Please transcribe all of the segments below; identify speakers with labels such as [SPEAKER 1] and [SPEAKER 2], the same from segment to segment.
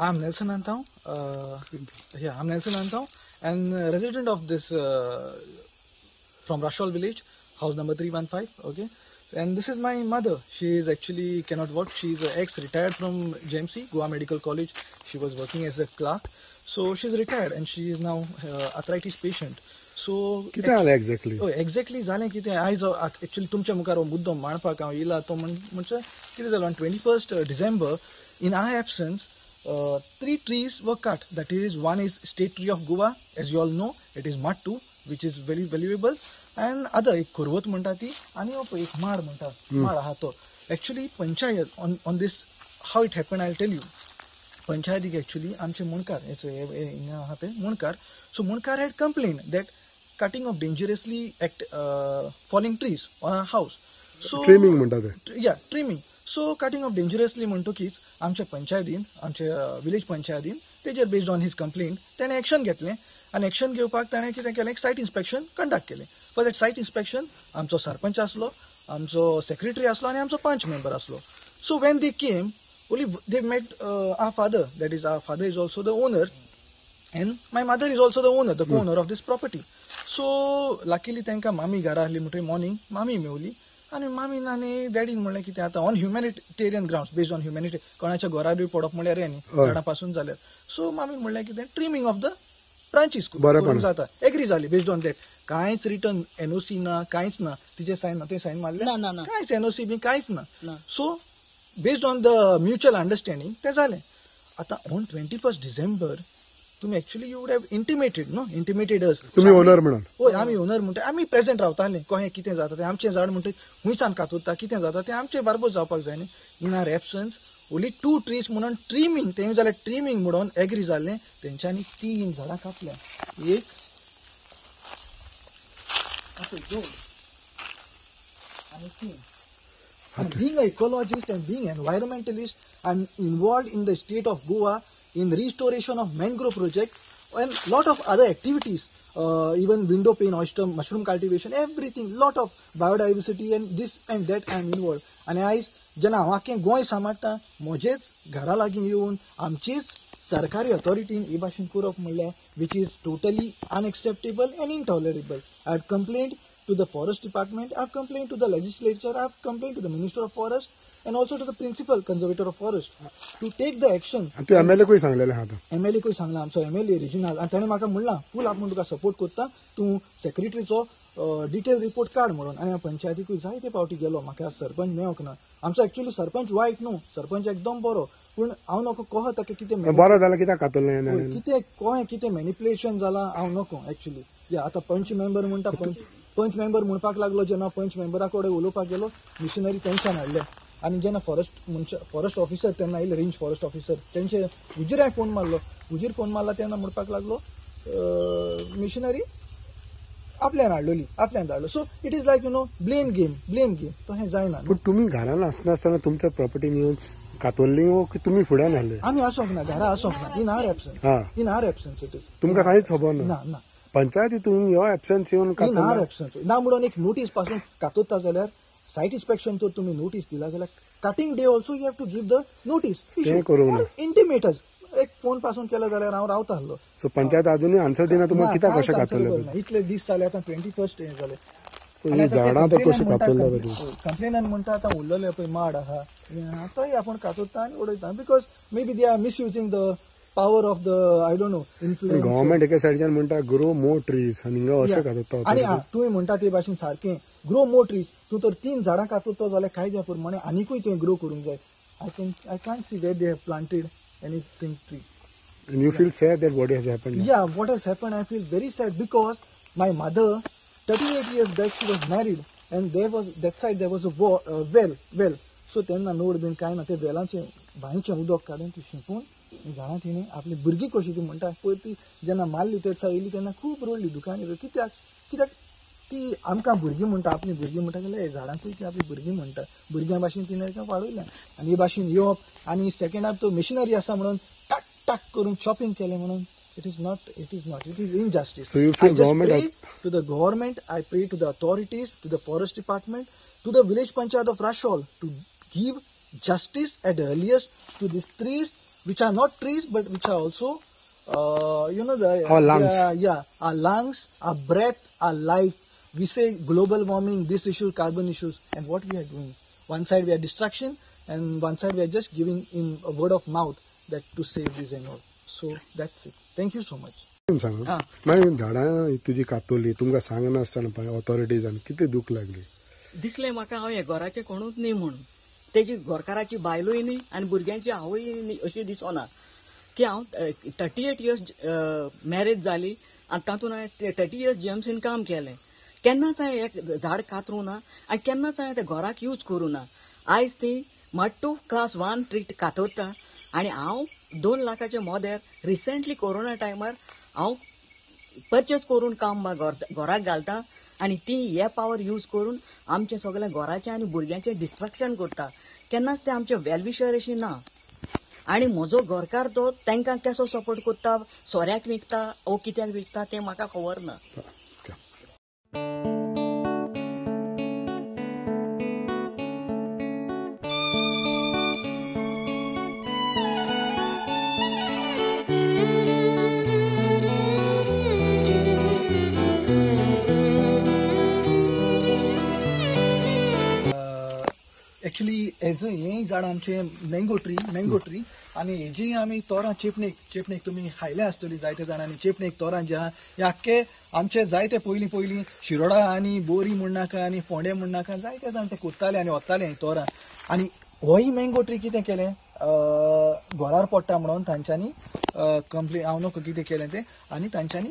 [SPEAKER 1] I'm Nelson Antau. I'm Nelson Antau, and resident of this from Rashol village, house number 315. Okay, and this is my mother. She is actually cannot work. She is ex-retired from JMC Goa Medical College. She was working as a clerk, so she's retired and she is now arthritis patient. So
[SPEAKER 2] किती आले exactly
[SPEAKER 1] exactly जालें कितें आयज actually तुमच्या मुखार मुद्दो मांडपाक हांव येयला तो म्हणजे कितें जालो on 21st December in our absence 3 trees were cut. That is, one is state tree of Goa, as you all know, it is Mattu, which is very valuable, and other एक खुरवत म्हणटा ती आणि एक माड म्हणटा माड आहा तो actually panchayat on this how it happened I'll tell you. पंचायतीक एक्चुअली आमचे मुणकार हिंगा आहा ते मुणकार so munkar had complained that cutting of dangerously falling trees on our house. So
[SPEAKER 2] trimming म्हणतात ते
[SPEAKER 1] trimming. So cutting of dangerously म्हणटकीच आमच्या पंचायतीन आमच्या विलेज पंचायतीन तेजेर बेस्ड ऑन हिज कंप्लेंट ताणें एक्शन घेतलें आनी एक्शन घेवपाक ताणें कितें केलें सायट इन्स्पेक्शन कंडक्ट केलें. फॉर दॅट सायट इन्स्पेक्शन आमचो सरपंच आसलो, आमचो सेक्रेटरी आसलो आनी आमचो पंच मेंबर आसलो. So when they came only they met our father, that is our father is also the owner and my mother is also the owner, the co-owner of this property. So luckily तांकां मामी घरा आहली म्हणटरी morning मामी मेवली आनी मामीन आनी डॅडीन म्हणलें की आतां on humanitarian grounds based on humanity कोणाच्या घरार बी पडप म्हणल्यार हे न्ही झाडां पासून जाल्यार. सो मामीन म्हणलें की ट्रिमिंग ऑफ द ब्रांचीस करूंक जाता. एग्री जाली बेस्ड ऑन दॅट. कांयच रिटर्न एनओसी ना, कांयच ना, तिचे सायन ना, ते सायन मारले कांयच एनओसी बी कांयच ना. So based on the mutual understanding ते जालें. आतां ऑन 21st December तुम्ही actually you would have intimated us.
[SPEAKER 2] तुम्ही ओनर म्हणून
[SPEAKER 1] होय आमी ओनर म्हणटा आमी प्रेझेंट रावताले कहें कितें जाता तें आमचें झाड म्हणटा हुंयसान कातुरता कितें जाता तें आमचें बारबोर जावपाक जाय न्ही. इन आर एबसन्स ओन्ली 2 trees म्हणून ट्रिमींग तें जाल्यार ट्रिमींग म्हणून एग्री जाल्लें. तेंच्यांनी 3 झाडां कापल्या. एक दोन आनी 3. And being an ecologist and being an environmentalist, I'm involved in the state of Goa in restoration of mangrove project and lot of other activities, even window pane, oyster, mushroom cultivation, everything, lot of biodiversity and this and that I'm involved. And आयज जेन्ना हांव आख्खें गोंय सांबाळटा म्हजेच घरा लागीं येवन आमचीच सरकारी अथॉरिटीन हे भाशेन करप म्हणल्यार which is totally unacceptable and intolerable. I have complained to the forest department, I have complained to the legislature, I have complained to the minister of forest and also to the principal conservator of forest to take the action.
[SPEAKER 2] तू MLA कोई सांगलेलें आहा तो
[SPEAKER 1] MLA कोई सांगला आमचो MLA regional आनी ताणें म्हाका म्हणलां फूल आपूण तुका सपोर्ट करता तूं सेक्रेटरीचो डिटेल रिपोर्ट काड म्हणून. आनी हांव पंचायतीकूय जायते फावटी गेलो म्हाका सरपंच मेळोंक ना. आमचो एक्चुअली सरपंच वायट न्हू, सरपंच एकदम बरो, पूण हांव नको कहो ताका कितें
[SPEAKER 2] बरो जाल्यार कित्याक कातरलें
[SPEAKER 1] कितें कहें कितें मॅनिप्युलेशन जालां हांव नको एक्चुअली. आतां पंच मेंबर म्हणटा पंच मेंबर म्हणपाक लागलो जेन्ना पंच मेंबरा कडेन उलोवपाक गेलो मिशनरी तेंच्यान हाडले आनी जेन्ना फॉरेस्ट ऑफिसर तेन्ना येयले रेंज फॉरेस्ट ऑफिसर तेंचे हुजीर फोन मारला तेन्ना म्हणपाक लागलो मिशनरी आपल्यान धाडलो. So it is like blame game तो हें जायना.
[SPEAKER 2] पूण तुमी घरान आसनासतना तुमच्या प्रॉपर्टीन येवन कातरली की तुमी फुड्यान हाडले?
[SPEAKER 1] आमी आसोंक ना, घरा आसोंक ना. In our absence it is.
[SPEAKER 2] तुमकां कांयच खबर
[SPEAKER 1] ना
[SPEAKER 2] पंचायतीतून ह्यो एबसन्स येवन
[SPEAKER 1] ना म्हणून एक नोटीस पासून कातोता जाल्यार सायट इन्स्पेक्शन जर तुम्ही नोटीस दिला जाल्यार cutting day also you have to give the notice. इंटिमेटच एक फोन पासून केला जाल्यार हांव रावता आसलो.
[SPEAKER 2] सो पंचायत अजूनय आन्सर दिना तुमकां कित्याक कशें कातरलें?
[SPEAKER 1] इतले दीस जाले आतां 21st जाले.
[SPEAKER 2] झाडां तर कशें कातरलें?
[SPEAKER 1] कंप्लेनान म्हणटा आतां उरलेले पळय माड आहा आतांय आपूण कातोता आनी उडयता because may be they are misusing the power of the I don't know influence.
[SPEAKER 2] Government एका सायडीच्यान म्हणटा ग्रो मोर ट्रीज आनी हिंगा अशें कातरता.
[SPEAKER 1] आनी तुवें म्हणटा ते भाशेन सारकें ग्रो मोर ट्रीज. तूं तर 3 झाडां कातरतो जाल्यार कायद्या प्रमाणे आनीकूय तुवें ग्रो करूंक जाय. I can't see where they have planted anything tree.
[SPEAKER 2] And you feel sad that what has happened?
[SPEAKER 1] Yeah, what has happened, I feel very sad because my mother, 38 years back, she was married and there was, that side there was a well. So त्यांना node bin काय ना ते वेलांचे बांयचें उदक काडून ती शिंपून झाडां तिणें आपली भुरगीं कशी ती म्हणटा पळय ती जेन्ना मारली तेचा येयली तेन्ना खूब रडली दुकान. कित्याक ती आमकां भुरगीं म्हणटा आपली भुरगीं म्हणटा जाल्यार झाडांकूय ती आपली भुरगीं म्हणटा. भुरग्यां भाशेन तिणें वाडयलें आनी हे भाशेन येवप आनी सेकंडाक तो मिशनरी आसा म्हणून टाक करून चॉपिंग केलें म्हणून it is injustice.
[SPEAKER 2] So you feel
[SPEAKER 1] I just pray to the government, I pray to the authorities, to the forest department, to the village panchayat of Rashol to give justice at the earliest to these trees which are not trees, but which are also,
[SPEAKER 2] Our lungs.
[SPEAKER 1] our lungs, our breath, our life. We say global warming, this issue, carbon issues, and what we are doing. One side we are distraction, and one side we are just giving in a word of mouth that to save this and all. So that's it. Thank you so much.
[SPEAKER 2] सांग
[SPEAKER 1] हा.
[SPEAKER 2] मागीर झाडां तुजी कातोली तुमकां सांगनासतना पळय ऑथॉरिटीजान कितें दूख लागली
[SPEAKER 3] दिसलें म्हाका हांव हे घराचें कोणूच न्ही म्हणून तेजी घरकाराची बायलूय न्ही आनी भुरग्यांची आवय न्ही अशी दिसना की हांव 38 इयर्स मॅरेज जाली आनी तातूंत हांवें 30 इयर्स जीएमसीन काम केलें केन्नाच हांवें एक झाड कातरूं ना आनी केन्नाच हांवें तें घराक यूज करूं ना आयज ती मट्टू क्लास 1 ट्री कातरता आनी हांव 2 लाखाच्या मोदेर रिसेंटली कोरोना टायमार हांव परचेस करून काम घराक घालता आनी ती हे पावर यूज करून आमचें सगळें घराचें आनी भुरग्यांचें डिस्ट्रॅक्शन करता केन्नाच ते आमचे वेलविशर अशी ना आनी म्हजो घरकार तो तांकां कसो सपोर्ट करता सोऱ्याक विकता ओ कित्याक विकता तें म्हाका खबर ना
[SPEAKER 1] एक्चुअली हें झाड आमचे मँगो ट्री आनी हेजी आमी तोरां चेपणेक तुमी खायले आसतली जायते जाणांनी चेपणेक तोरां जे आहा हे आख्खे आमचे जायते पयलीं शिरोडा आनी बोरी म्हणनाका आनी फोंडे म्हणनाका जायते जाण ते कोत्ताले आनी व्हरताले तोरां आनी होय मँगो ट्री कितें केलें घरार पडटा म्हणून तांच्यांनी कंप्लीट हांव नको कितें केलें तें आनी तांच्यांनी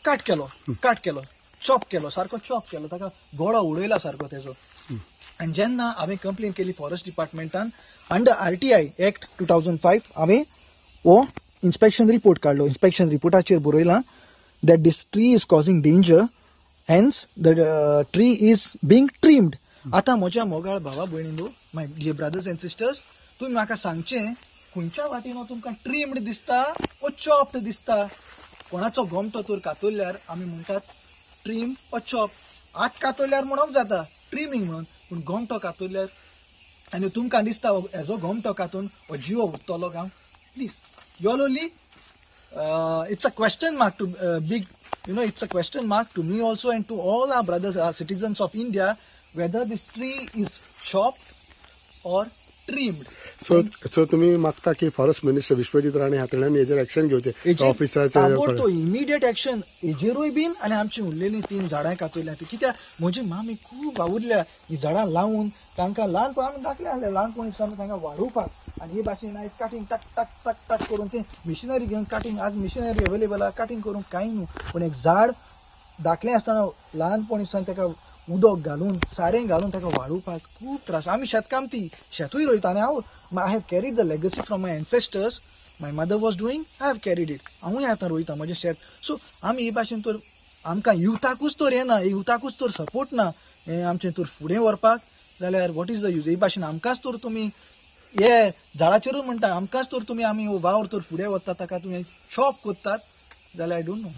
[SPEAKER 1] काट केलो चॉप केलो सारको चॉप केलो ताका गोळो उडयला सारको तेजो आनी जेन्ना हांवें कंप्लेन केली फॉरेस्ट डिपार्टमेंटान अंडर RTI एक्ट 2005 हांवें हो इन्स्पेक्शन रिपोर्ट काडलो इन्स्पेक्शन रिपोर्टाचेर बरयलां that this tree is causing danger hence the tree is being trimmed आतां म्हज्या मोगाळ भावा भयणींनो my dear brothers and sisters तुमी म्हाका सांगचें खंयच्या वाटेन तुमकां ट्रिम्ड दिसता ओ चॉप्ड दिसता कोणाचो गोमटो तर कातरल्यार आमी म्हणटात ट्रीम ओ चॉप आत कातरल्यार म्हणूंक जाता ट्रिमींग म्हणून पूण गोमटो कातरल्यार आनी तुमकां दिसता हेजो गोमटो कातून हो जीव उरतलो काय please your only it's a question mark too big it's a question mark to me also and to all our brothers, our citizens of India, whether this tree is chopped or trimmed.
[SPEAKER 2] So तुम्ही मागता की forest minister Vishwajeet Rane हाताळ्यान हेजेर action घेवचे ऑफिसाचे
[SPEAKER 1] immediate action हेजेरूय bin आनी आमची उरलेली 3 झाडां कातरल्या ती कित्याक म्हजी मामी खूब आवडल्या ही झाडां लावून तांकां ल्हानपण आमी दाखले आसले ल्हानपणीसान तांकां वाडोवपाक आनी हे भाशेन आयज काटींग टक टक चक टक करून ते मिशनरी घेवन काटींग आज मिशनरी अवेलेबल आहा काटींग करूंक कांय न्हू पूण एक झाड दाखले आसतना ल्हानपणीसान ताका उदक घालून सारें घालून ताका वाडोवपाक खूब त्रास आमी शेतकामती शेतूय रोयता आनी हांव I have carried the legacy from my ancestors my mother was doing I have carried it हांवूय आतां रोयता म्हजें शेत सो आमी हे भाशेन तर आमकां युथाकूच तर हें ना युथाकूच तर सपोर्ट ना हें आमचें तर फुडें व्हरपाक जाल्यार वॉट इज द यूज हे भाशेन आमकांच तर तुमी हे झाडाचेरूच म्हणटा आमकांच तर तुमी आमी वावर तर फुडें व्हरतात ताका तुमी चॉप कोत्तात जाल्यार आय डोंट नो